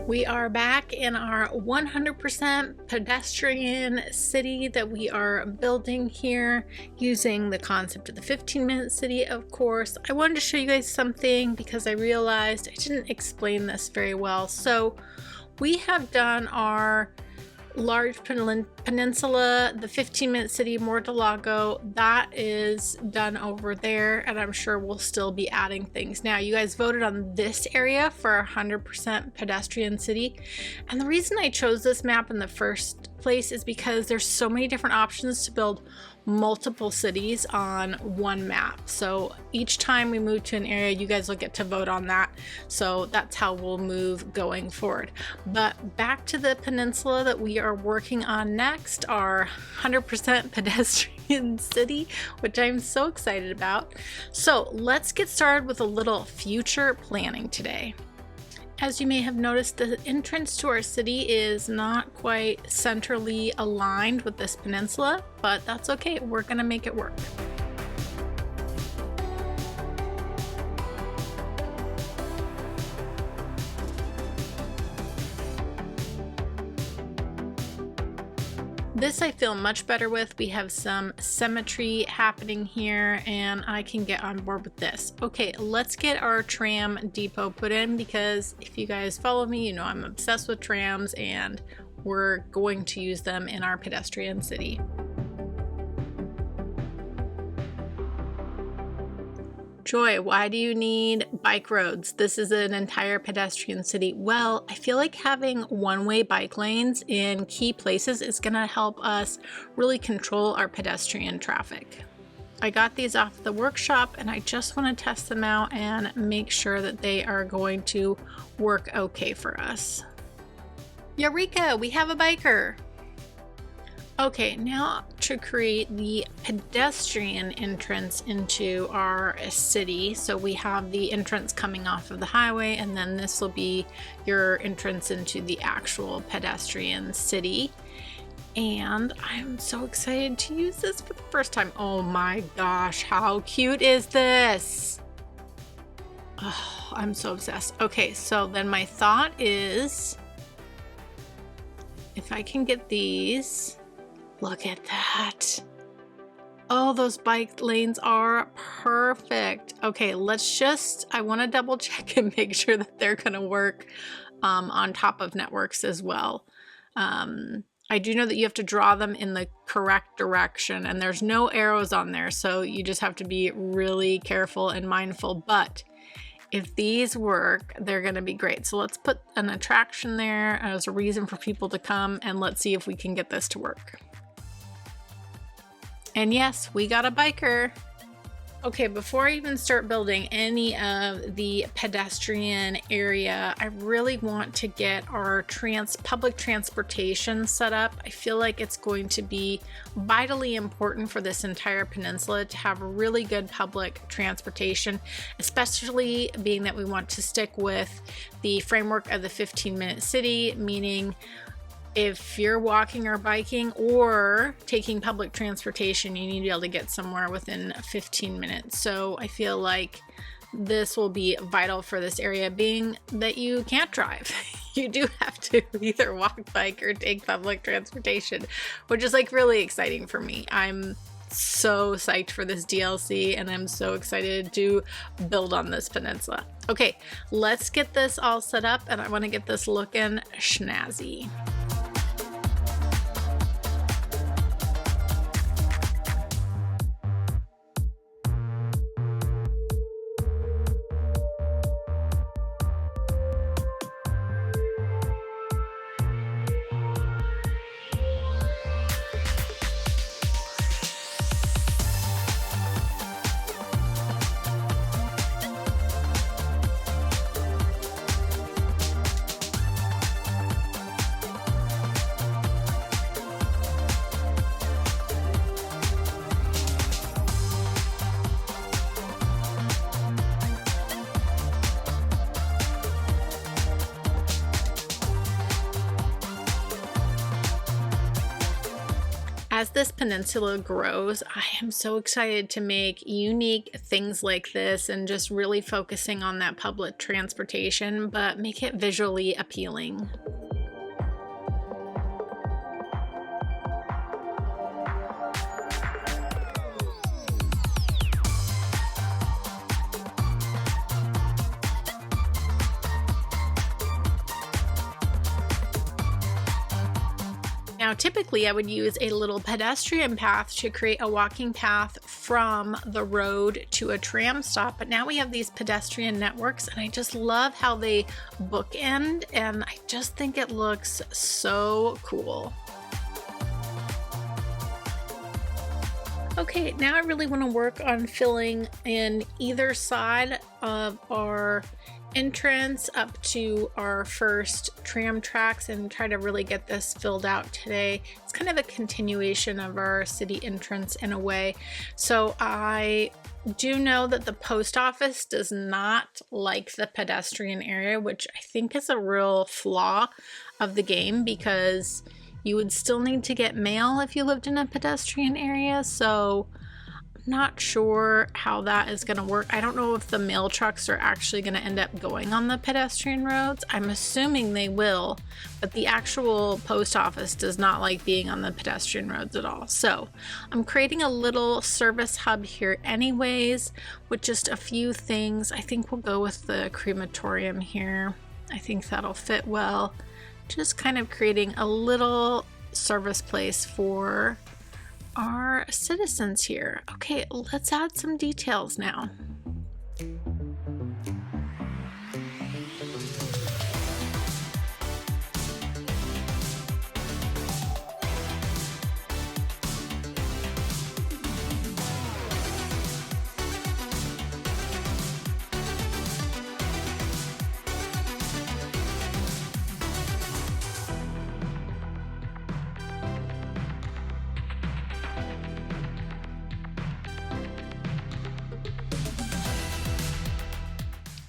We are back in our 100% pedestrian city that we are building here using the concept of the 15-minute city, of course. I wanted to show you guys something because I realized I didn't explain this very well. So we have done our large peninsula, the 15-minute city, Mortalago. That is done over there, and I'm sure we'll still be adding things. Now, you guys voted on this area for 100% pedestrian city, and the reason I chose this map in the first place is because there's so many different options to build multiple cities on one map. So each time we move to an area, you guys will get to vote on that. So that's how we'll move going forward. But back to the peninsula that we are working on next, our 100% pedestrian city, which I'm so excited about. So let's get started with a little future planning today. As you may have noticed, the entrance to our city is not quite centrally aligned with this peninsula, but that's okay. We're gonna make it work. This I feel much better with. We have some symmetry happening here and I can get on board with this. Okay, let's get our tram depot put in because if you guys follow me, you know I'm obsessed with trams and we're going to use them in our pedestrian city. Joy, why do you need bike roads? This is an entire pedestrian city. Well, I feel like having one-way bike lanes in key places is gonna help us really control our pedestrian traffic. I got these off the workshop and I just want to test them out and make sure that they are going to work okay for us. Eureka, we have a biker. Okay, now to create the pedestrian entrance into our city. So we have the entrance coming off of the highway, and then this will be your entrance into the actual pedestrian city. And I'm so excited to use this for the first time. Oh my gosh, how cute is this? Oh, I'm so obsessed. Okay, so then my thought is, if I can get these, look at that. Oh, those bike lanes are perfect. Okay, I want to double check and make sure that they're going to work on top of networks as well. I do know that you have to draw them in the correct direction and there's no arrows on there, so you just have to be really careful and mindful. But if these work, they're going to be great. So let's put an attraction there as a reason for people to come, and let's see if we can get this to work. And yes, we got a biker. Okay, before I even start building any of the pedestrian area, I really want to get our public transportation set up. I feel like it's going to be vitally important for this entire peninsula to have really good public transportation, especially being that we want to stick with the framework of the 15-minute city, meaning if you're walking or biking or taking public transportation, you need to be able to get somewhere within 15 minutes. So I feel like this will be vital for this area, being that you can't drive. You do have to either walk, bike, or take public transportation, which is like really exciting for me. I'm so psyched for this DLC and I'm so excited to build on this peninsula. Okay, let's get this all set up and I want to get this looking snazzy. As this peninsula grows, I am so excited to make unique things like this and just really focusing on that public transportation, but make it visually appealing. Now, typically I would use a little pedestrian path to create a walking path from the road to a tram stop, but now we have these pedestrian networks and I just love how they bookend, and I just think it looks so cool. Okay, now I really want to work on filling in either side of our entrance up to our first tram tracks and try to really get this filled out today. It's kind of a continuation of our city entrance in a way. So I do know that the post office does not like the pedestrian area, which I think is a real flaw of the game, because you would still need to get mail if you lived in a pedestrian area. So not sure how that is going to work. I don't know if the mail trucks are actually going to end up going on the pedestrian roads. I'm assuming they will, but the actual post office does not like being on the pedestrian roads at all. So I'm creating a little service hub here anyways with just a few things. I think we'll go with the crematorium here. I think that'll fit well. Just kind of creating a little service place for our citizens here. Okay, let's add some details now.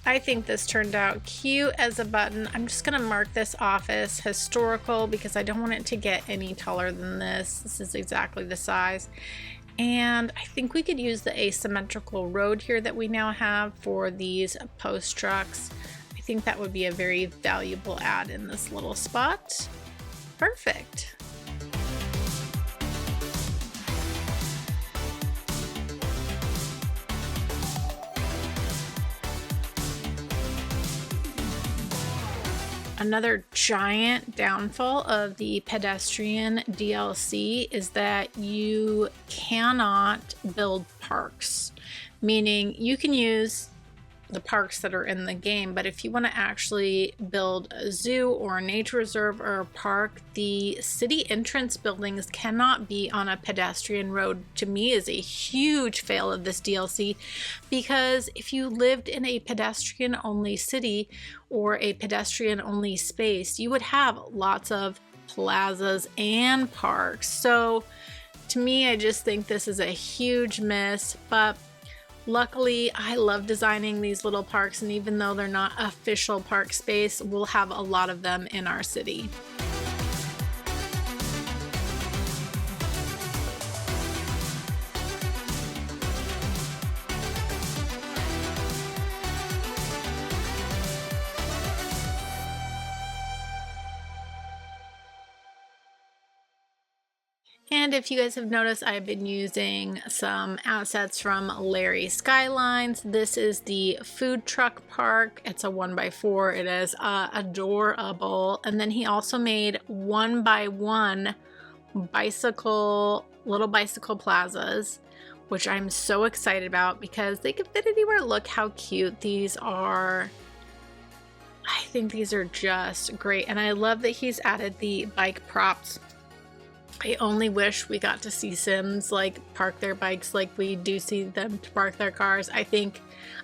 I think this turned out cute as a button. I'm just gonna mark this office historical because I don't want it to get any taller than this. This is exactly the size. And I think we could use the asymmetrical road here that we now have for these post trucks. I think that would be a very valuable add in this little spot. Perfect. Another giant downfall of the Pedestrian DLC is that you cannot build parks, meaning you can use the parks that are in the game, but if you want to actually build a zoo or a nature reserve or a park, the city entrance buildings cannot be on a pedestrian road. To me, is a huge fail of this DLC, because if you lived in a pedestrian only city or a pedestrian only space, you would have lots of plazas and parks. So to me, I just think this is a huge miss, but luckily, I love designing these little parks, and even though they're not official park space, we'll have a lot of them in our city. And if you guys have noticed, I've been using some assets from Cities Skylines. This is the food truck park. It's a 1x4. It is adorable. And then he also made 1x1 little bicycle plazas, which I'm so excited about because they can fit anywhere. Look how cute these are. I think these are just great. And I love that he's added the bike props. I only wish we got to see Sims like park their bikes like we do see them to park their cars. I think,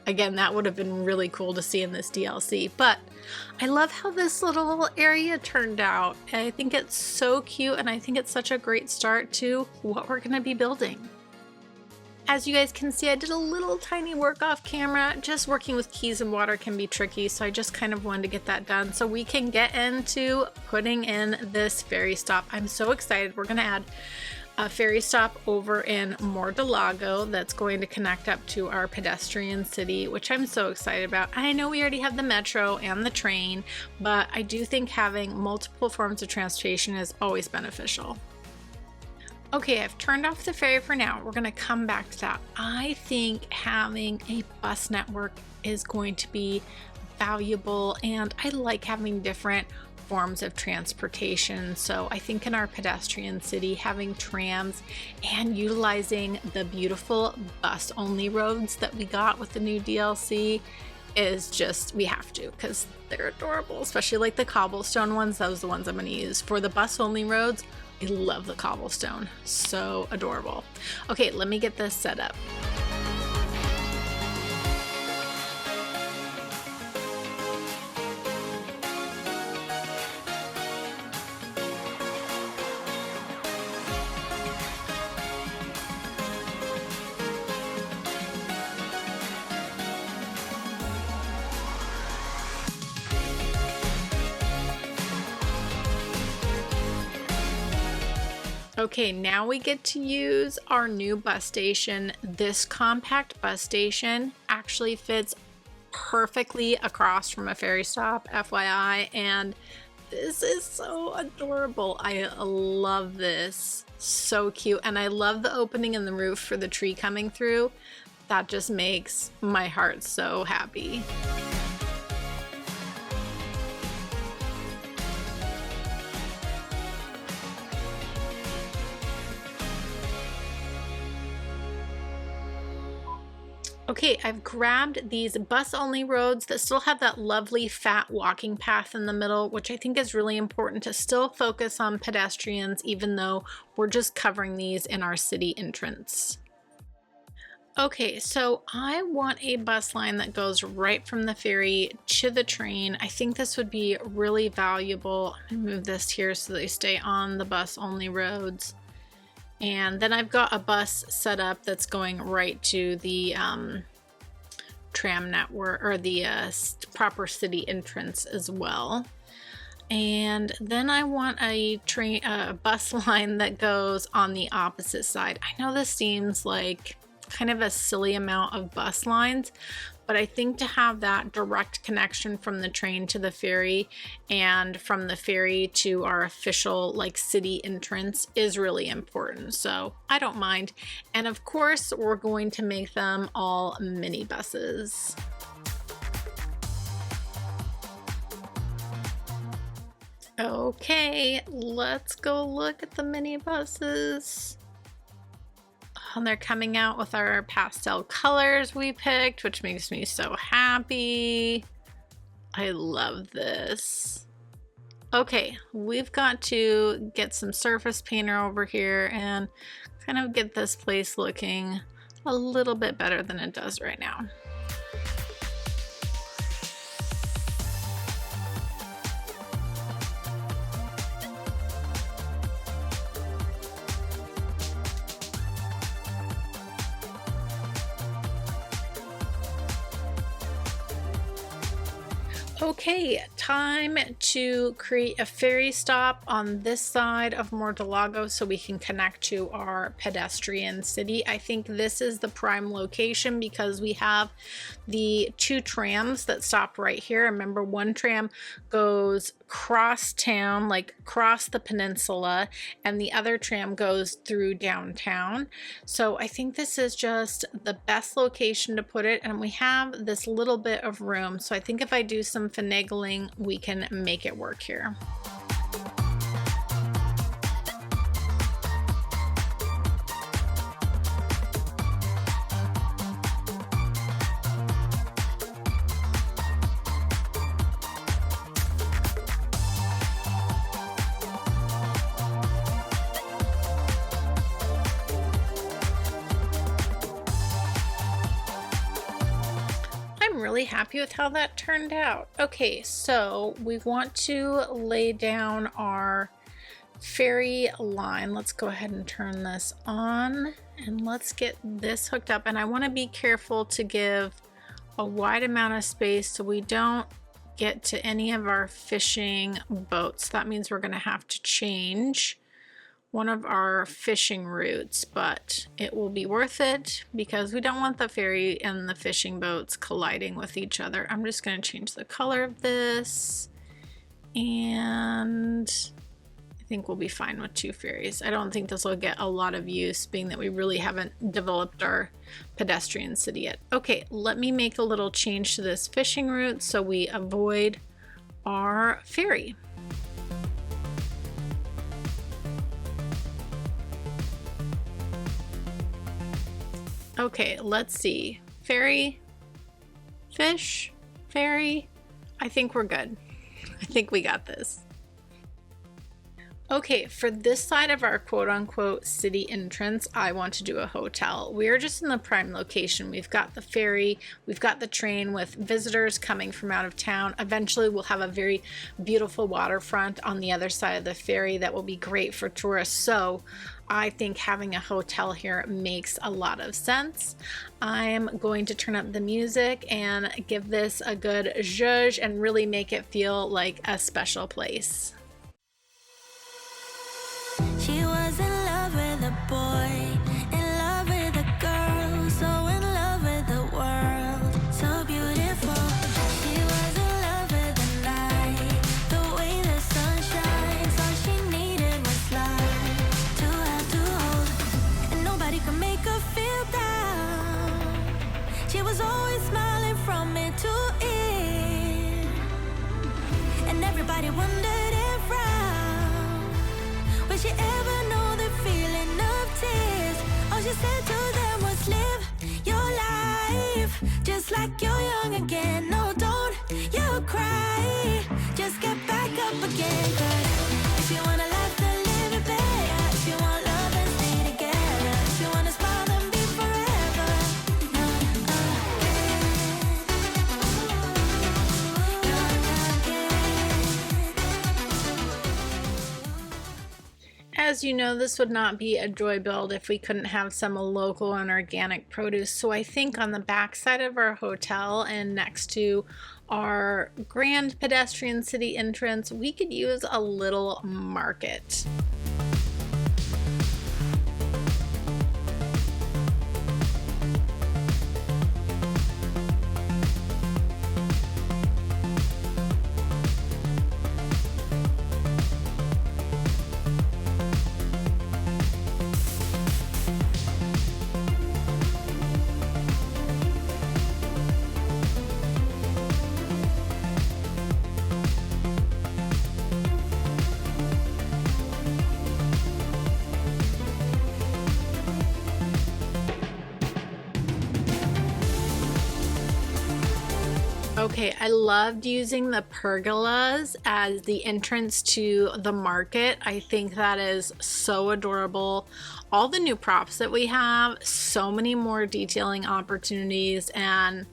again, that would have been really cool to see in this DLC. But I love how this little area turned out. I think it's so cute, and I think it's such a great start to what we're going to be building. As you guys can see, I did a little tiny work off camera. Just working with keys and water can be tricky, so I just kind of wanted to get that done so we can get into putting in this ferry stop. I'm so excited. We're going to add a ferry stop over in Mordilago that's going to connect up to our pedestrian city, which I'm so excited about. I know we already have the metro and the train, but I do think having multiple forms of transportation is always beneficial. Okay, I've turned off the ferry for now. We're going to come back to that. I think having a bus network is going to be valuable, and I like having different forms of transportation. So I think in our pedestrian city, having trams and utilizing the beautiful bus only roads that we got with the new DLC is just, we have to, because they're adorable, especially like the cobblestone ones. Those are the ones I'm going to use for the bus only roads. I love the cobblestone, so adorable. Okay, let me get this set up. Okay, now we get to use our new bus station. This compact bus station actually fits perfectly across from a ferry stop, FYI, and this is so adorable. I love this. So cute. And I love the opening in the roof for the tree coming through. That just makes my heart so happy. Okay, I've grabbed these bus-only roads that still have that lovely fat walking path in the middle, which I think is really important to still focus on pedestrians, even though we're just covering these in our city entrance. Okay, so I want a bus line that goes right from the ferry to the train. I think this would be really valuable. I'm gonna move this here so they stay on the bus-only roads. And then I've got a bus set up that's going right to the tram network, or the proper city entrance as well. And then I want a bus line that goes on the opposite side. I know this seems like kind of a silly amount of bus lines, but I think to have that direct connection from the train to the ferry and from the ferry to our official like city entrance is really important. So I don't mind. And of course, we're going to make them all mini buses. Okay, let's go look at the mini buses. And they're coming out with our pastel colors we picked, which makes me so happy. I love this. Okay, we've got to get some surface painter over here and kind of get this place looking a little bit better than it does right now. Okay, time to create a ferry stop on this side of Mordilago so we can connect to our pedestrian city. I think this is the prime location because we have the two trams that stop right here. Remember, one tram goes cross town, like across the peninsula, and the other tram goes through downtown. So I think this is just the best location to put it, and we have this little bit of room. So I think if I do some finagling, we can make it work here. Really happy with how that turned out. Okay, so we want to lay down our ferry line. Let's go ahead and turn this on and let's get this hooked up. And I want to be careful to give a wide amount of space so we don't get to any of our fishing boats. That means we're going to have to change one of our fishing routes, but it will be worth it because we don't want the ferry and the fishing boats colliding with each other. I'm just going to change the color of this, and I think we'll be fine with 2 ferries. I don't think this will get a lot of use, being that we really haven't developed our pedestrian city yet. Okay, let me make a little change to this fishing route so we avoid our ferry. Okay, let's see. Ferry, fish, ferry. I think we're good. I think we got this. Okay, for this side of our quote-unquote city entrance, I want to do a hotel. We're just in the prime location. We've got the ferry, we've got the train with visitors coming from out of town. Eventually, we'll have a very beautiful waterfront on the other side of the ferry that will be great for tourists. So I think having a hotel here makes a lot of sense. I'm going to turn up the music and give this a good zhuzh and really make it feel like a special place. She was in love with a boy, in love with a girl, so in love with the world, so beautiful. She was in love with the night, the way the sun shines. All she needed was life to have to hold, and nobody could make her feel down. She was always smiling from ear to ear, and everybody wondered if would she ever know the feeling of tears? All she said to them was live your life just like you're young again. No, don't you cry, just get back up again. 'Cause if you want a life to live it better, if you want love and stay together, if you want to smile and be forever, As you know, this would not be a joy build if we couldn't have some local and organic produce. So I think on the back side of our hotel and next to our grand pedestrian city entrance, we could use a little market. Okay, I loved using the pergolas as the entrance to the market. I think that is so adorable. All the new props that we have, so many more detailing opportunities, and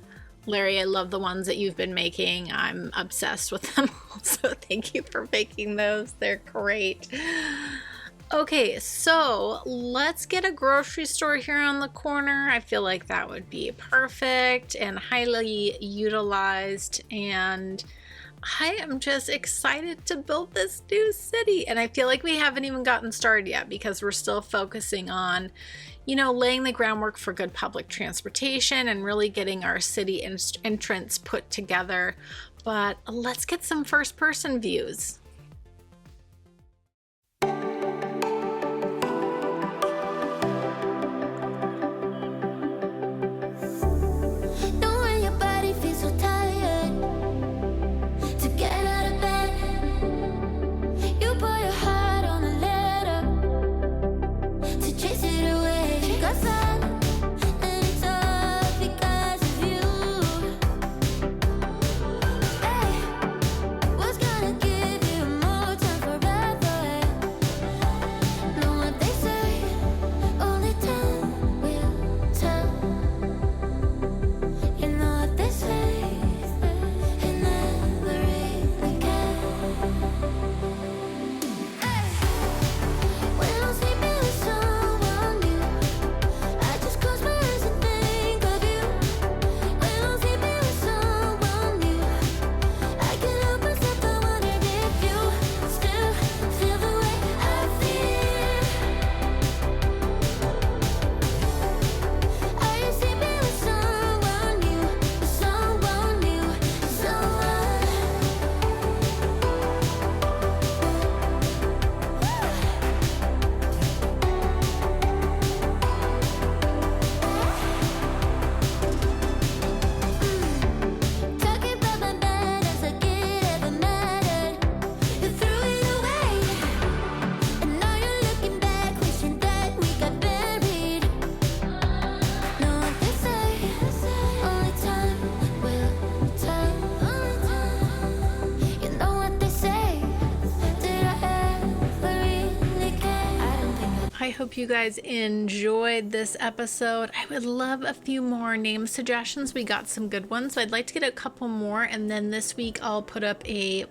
Larry, I love the ones that you've been making. I'm obsessed with them all, so thank you for making those. They're great. Okay, so let's get a grocery store here on the corner. I feel like that would be perfect and highly utilized, and I am just excited to build this new city. And I feel like we haven't even gotten started yet because we're still focusing on, you know, laying the groundwork for good public transportation and really getting our city entrance put together. But let's get some first-person views. Give you hope you guys enjoyed this episode. I would love a few more name suggestions. We got some good ones, so I'd like to get a couple more, and then this week I'll put up a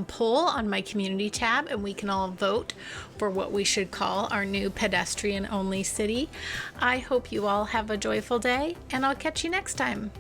poll on my community tab, and we can all vote for what we should call our new pedestrian only city. I hope you all have a joyful day, and I'll catch you next time.